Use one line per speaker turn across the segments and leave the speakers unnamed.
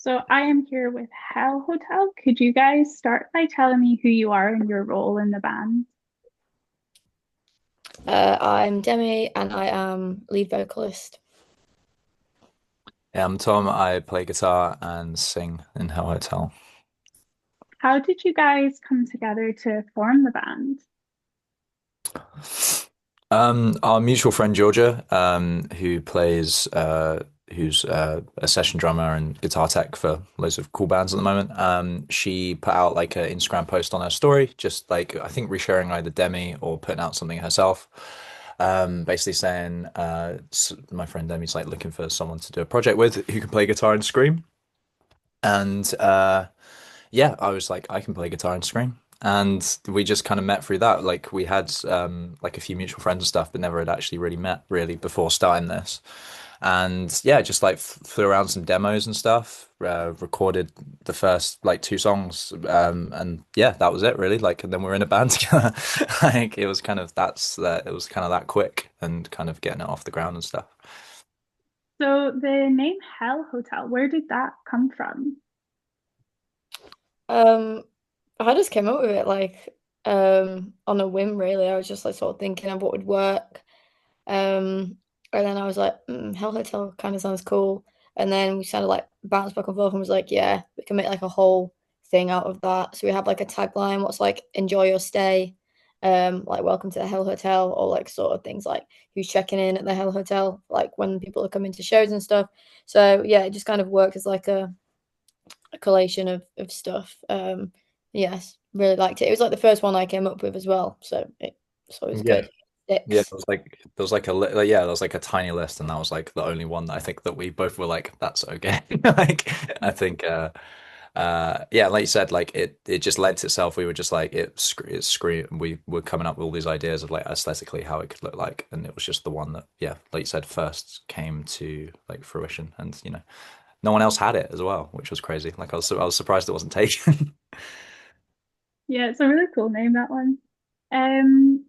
So I am here with Hell Hotel. Could you guys start by telling me who you are and your role in the band?
I'm Demi and I am lead vocalist.
Yeah, I'm Tom. I play guitar and sing in Hell Hotel.
How did you guys come together to form the band?
Our mutual friend Georgia, who's a session drummer and guitar tech for loads of cool bands at the moment. She put out like an Instagram post on her story, just like I think resharing either Demi or putting out something herself. Basically saying, my friend Demi's like looking for someone to do a project with who can play guitar and scream. And yeah, I was like, I can play guitar and scream. And we just kind of met through that. Like we had like a few mutual friends and stuff, but never had actually really met really before starting this. And yeah, just like flew around some demos and stuff, recorded the first like two songs, and yeah, that was it really. Like, and then we are in a band together. Like it was kind of it was kind of that quick and kind of getting it off the ground and stuff.
So the name Hell Hotel, where did that come from?
Um, I just came up with it on a whim really. I was just like sort of thinking of what would work. And then I was like, Hell Hotel kind of sounds cool. And then we kind of like bounced back and forth and was like, yeah, we can make like a whole thing out of that. So we have like a tagline, what's like enjoy your stay, like welcome to the Hell Hotel, or like sort of things like who's checking in at the Hell Hotel, like when people are coming to shows and stuff. So yeah, it just kind of worked as like a collation of stuff. Yes, really liked it. It was like the first one I came up with as well, so it was
Yeah.
good.
Yeah,
Six.
there was like yeah, there was like a tiny list, and that was like the only one that I think that we both were like, that's okay. Like I think yeah, like you said, like it just lent itself. We were just like it scream. We were coming up with all these ideas of like aesthetically how it could look like, and it was just the one that yeah, like you said, first came to like fruition, and no one else had it as well, which was crazy. Like I was surprised it wasn't taken.
Yeah, it's a really cool name, that one.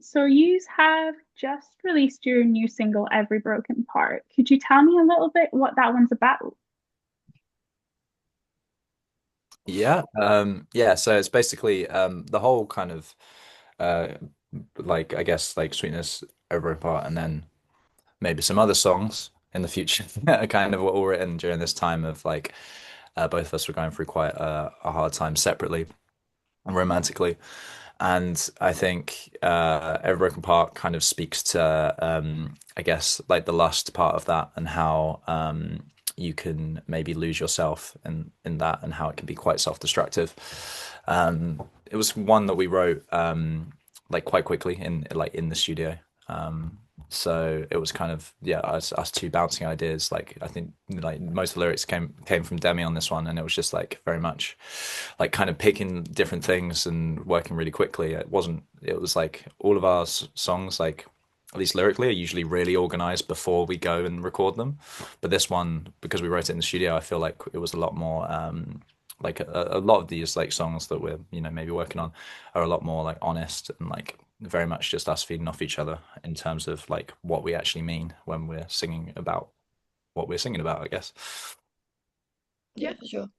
So you have just released your new single, Every Broken Part. Could you tell me a little bit what that one's about?
Yeah, yeah. So it's basically the whole kind of uh, like I guess like Sweetness over apart, and then maybe some other songs in the future are kind of what all written during this time of like both of us were going through quite a hard time separately and romantically. And I think Every Broken Part kind of speaks to I guess like the lust part of that and how you can maybe lose yourself in that and how it can be quite self-destructive. It was one that we wrote like quite quickly in the studio. So it was kind of yeah us two bouncing ideas. Like I think like most of the lyrics came from Demi on this one, and it was just like very much like kind of picking different things and working really quickly. It was like all of our songs like at least lyrically are usually really organized before we go and record them. But this one, because we wrote it in the studio, I feel like it was a lot more like a lot of these like songs that we're maybe working on are a lot more like honest and like very much just us feeding off each other in terms of like what we actually mean when we're singing about what we're singing about, I guess.
Yeah.
Yeah, for sure.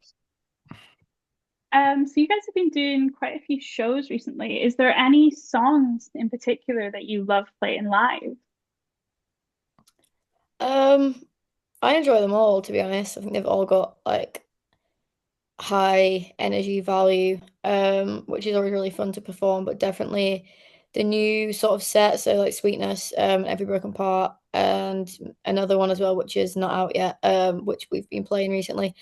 So you guys have been doing quite a few shows recently. Is there any songs in particular that you love playing live?
Um, I enjoy them all, to be honest. I think they've all got like high energy value, which is always really fun to perform, but definitely the new sort of set, so like Sweetness, Every Broken Part, and another one as well, which is not out yet, which we've been playing recently.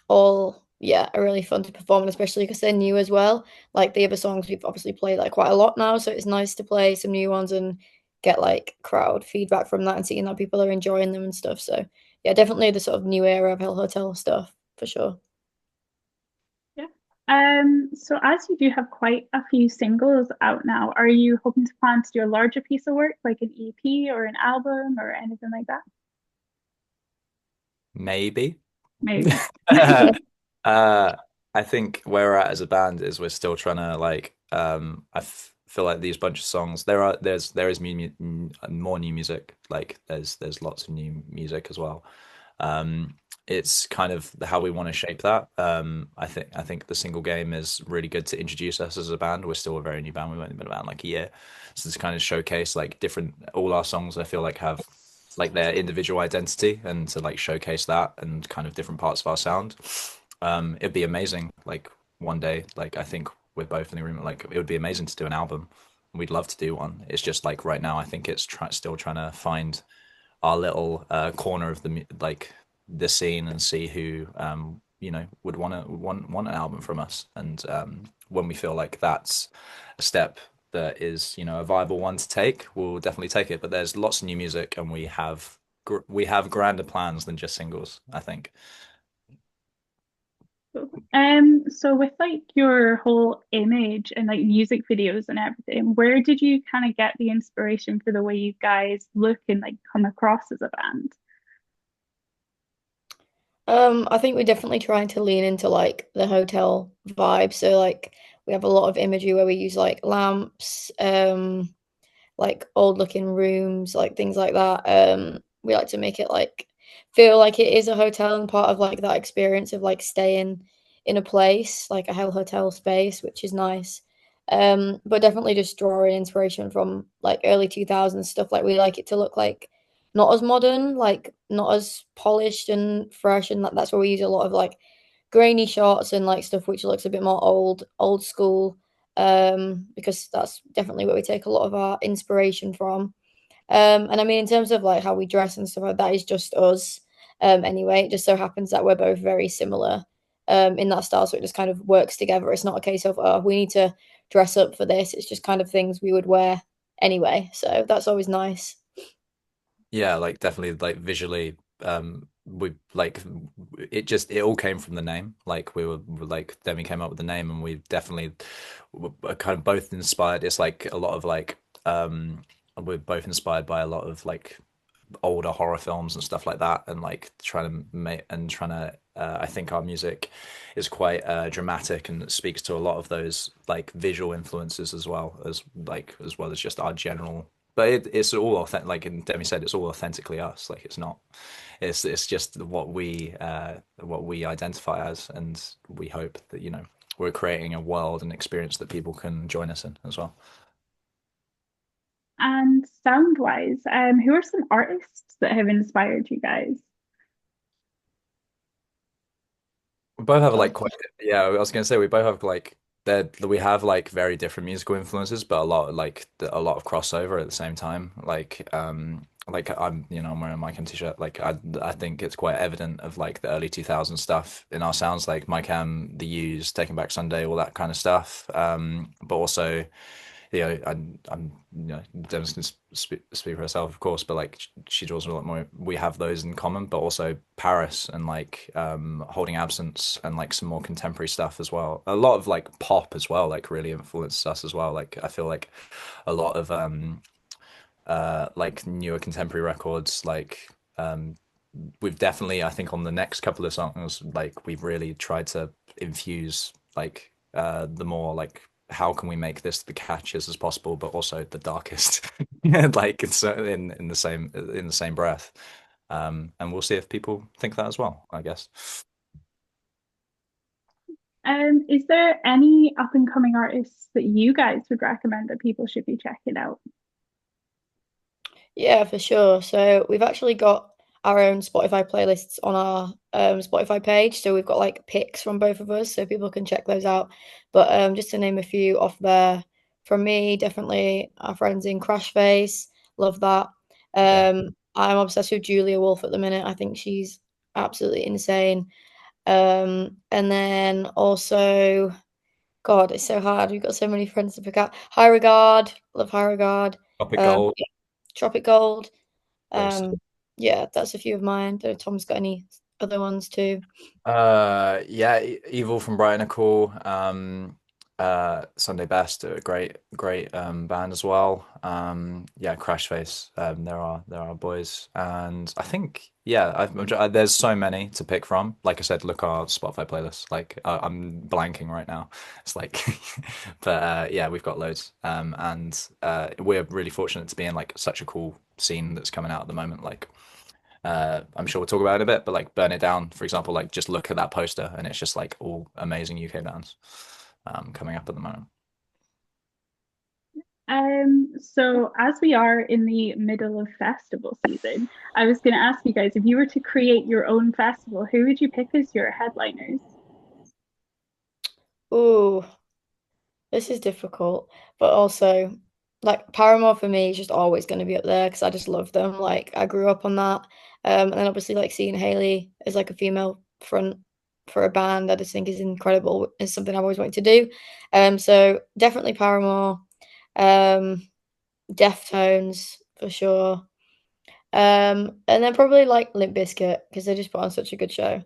All yeah, are really fun to perform, and especially because they're new as well. Like the other songs we've obviously played like quite a lot now, so it's nice to play some new ones and get like crowd feedback from that and seeing that people are enjoying them and stuff. So yeah, definitely the sort of new era of Hell Hotel stuff for sure.
Yeah. So as you do have quite a few singles out now, are you hoping to plan to do a larger piece of work like an EP or an album or anything like that?
Maybe.
Maybe.
Uh, I think where we're at as a band is we're still trying to like feel like these bunch of songs there is more new music like there's lots of new music as well. it's kind of how we want to shape that. I think the single game is really good to introduce us as a band. We're still a very new band. We've only been around like a year, so to kind of showcase like different all our songs. I feel like have like their individual identity and to like showcase that and kind of different parts of our sound. It'd be amazing. Like one day, like I think we're both in agreement. Like it would be amazing to do an album. We'd love to do one. It's just like right now, I think it's still trying to find our little corner of like the scene and see who would want an album from us. And when we feel like that's a step that is a viable one to take, we'll definitely take it. But there's lots of new music, and we have grander plans than just singles, I think.
So with like your whole image and like music videos and everything, where did you kind of get the inspiration for the way you guys look and like come across as a band?
I think we're definitely trying to lean into like the hotel vibe. So like we have a lot of imagery where we use like lamps, like old looking rooms, like things like that. We like to make it like feel like it is a hotel and part of like that experience of like staying in a place, like a whole hotel space, which is nice. But definitely just drawing inspiration from like early 2000s stuff. Like we like it to look like not as modern, like not as polished and fresh, and that's where we use a lot of like grainy shots and like stuff which looks a bit more old school, because that's definitely where we take a lot of our inspiration from. And I mean, in terms of like how we dress and stuff like that, is just us. Anyway, it just so happens that we're both very similar in that style, so it just kind of works together. It's not a case of oh, we need to dress up for this. It's just kind of things we would wear anyway. So that's always nice.
Yeah, like definitely like visually, we like it all came from the name. Like we were like then we came up with the name, and we definitely were kind of both inspired. It's like a lot of like we're both inspired by a lot of like older horror films and stuff like that, and like trying to make and trying to I think our music is quite dramatic and speaks to a lot of those like visual influences as well as just our general. But it's all authentic. Like Demi said, it's all authentically us. Like it's not. It's just what we identify as, and we hope that we're creating a world and experience that people can join us in as well.
And sound wise, who are some artists that have inspired you guys?
We both have
Go
like quite, yeah, I was gonna say we both have like that we have like very different musical influences, but a lot of crossover at the same time. Like I'm wearing a Mike M t-shirt. Like I think it's quite evident of like the early 2000s stuff in our sounds, like Mike M, The U's, Taking Back Sunday, all that kind of stuff. But also I'm Dennis can speak for herself, of course, but like she draws a lot more. We have those in common, but also Paris and like Holding Absence and like some more contemporary stuff as well. A lot of like pop as well, like really influenced us as well. Like I feel like a lot of like newer contemporary records, like we've definitely, I think, on the next couple of songs, like we've really tried to infuse like the more like how can we make this the catchiest as possible, but also the darkest, like in the same breath. And we'll see if people think that as well, I guess.
Is there any up and coming artists that you guys would recommend that people should be checking out?
Yeah, for sure. So we've actually got our own Spotify playlists on our Spotify page. So we've got like picks from both of us, so people can check those out. But just to name a few off there, from me, definitely our friends in Crash Face, love that.
Yeah.
I'm obsessed with Julia Wolf at the minute. I think she's absolutely insane. And then also, God, it's so hard. We've got so many friends to pick out. High Regard, love High Regard.
Tropic Gold,
Yeah, Tropic Gold.
very sick.
Um, yeah, that's a few of mine. Don't know if Tom's got any other ones too.
Yeah, Evil from Brighton are cool. Sunday Best, a great band as well. Yeah, Crash Face, there are boys, and I think yeah, there's so many to pick from. Like I said, look our Spotify playlist. Like I'm blanking right now. It's like, but yeah, we've got loads. And we're really fortunate to be in like such a cool scene that's coming out at the moment. Like I'm sure we'll talk about it in a bit, but like Burn It Down, for example, like just look at that poster and it's just like all amazing UK bands coming up at the moment.
So as we are in the middle of festival season, I was going to ask you guys, if you were to create your own festival, who would you pick as your headliners?
Ooh, this is difficult, but also like Paramore for me is just always going to be up there because I just love them. Like I grew up on that. And then obviously like seeing Hayley as like a female front for a band, I just think is incredible. It's something I've always wanted to do. So definitely Paramore, um, Deftones for sure. And then probably like Limp Bizkit because they just put on such a good show.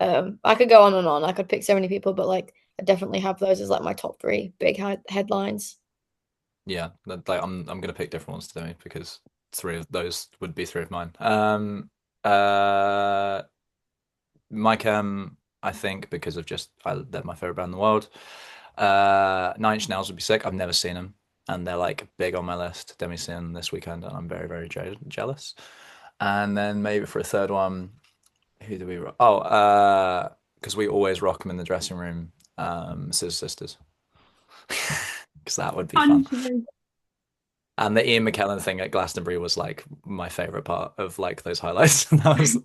I could go on and on. I could pick so many people, but like I definitely have those as like my top three big headlines.
Yeah, like I'm gonna pick different ones today because three of those would be three of mine. Uh, Mike I think because of just they're my favorite band in the world. Nine Inch Nails would be sick. I've never seen them, and they're like big on my list. Demi seeing them this weekend, and I'm very very jealous. And then maybe for a third one, who do we rock? Oh, because we always rock them in the dressing room. Scissor Sisters, because that would be fun.
Controversy.
And the Ian McKellen thing at Glastonbury was like my favorite part of like those highlights. That was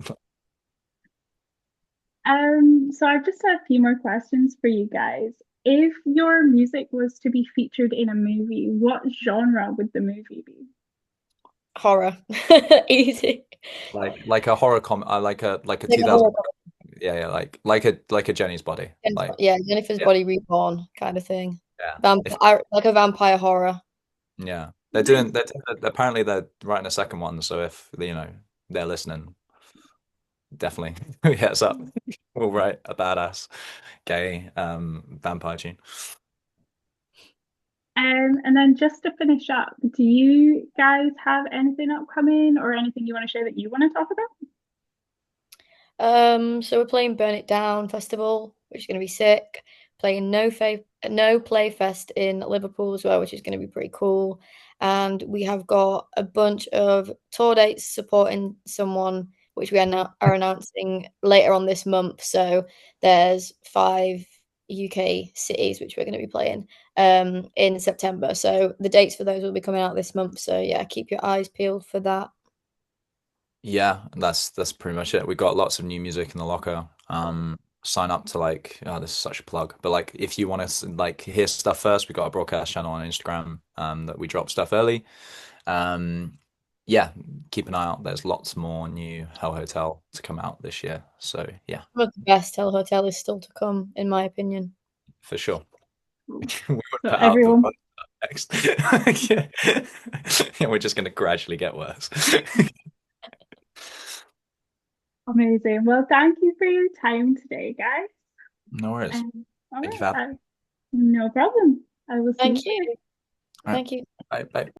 So I've just had a few more questions for you guys. If your music was to be featured in a movie, what genre would the movie be?
Horror, easy.
like a horror like a
Like a
2000
horror.
yeah like a Jenny's Body like
Yeah, Jennifer's
yeah
Body Reborn kind of thing.
yeah if
Vampire, like a vampire horror.
yeah
Nice.
apparently they're writing a second one, so if they're listening, definitely hit us up. We'll write a badass gay vampire tune.
And then just to finish up, do you guys have anything upcoming or anything you want to share that you want to talk about?
So we're playing Burn It Down Festival, which is going to be sick. Playing No Play Fest in Liverpool as well, which is going to be pretty cool. And we have got a bunch of tour dates supporting someone, which we are announcing later on this month. So there's 5 UK cities which we're going to be playing in September. So the dates for those will be coming out this month. So yeah, keep your eyes peeled for that.
Yeah, that's pretty much it. We got lots of new music in the locker. Sign up to like, oh, this is such a plug, but like if you want to like hear stuff first, we got a broadcast channel on Instagram that we drop stuff early. Um, yeah, keep an eye out. There's lots more new Hell Hotel to come out this year. So yeah,
Some of the best Hell Hotel is still to come, in my opinion.
for sure.
Cool.
We would
So
put out the
everyone,
fun stuff next. Yeah. Yeah, we're just gonna gradually get worse.
amazing. Well, thank you for your time today, guys.
No worries.
All
Thank you for having
right, no problem. I will see
Thank
you later.
you.
me. All right.
Thank you.
Bye. Bye.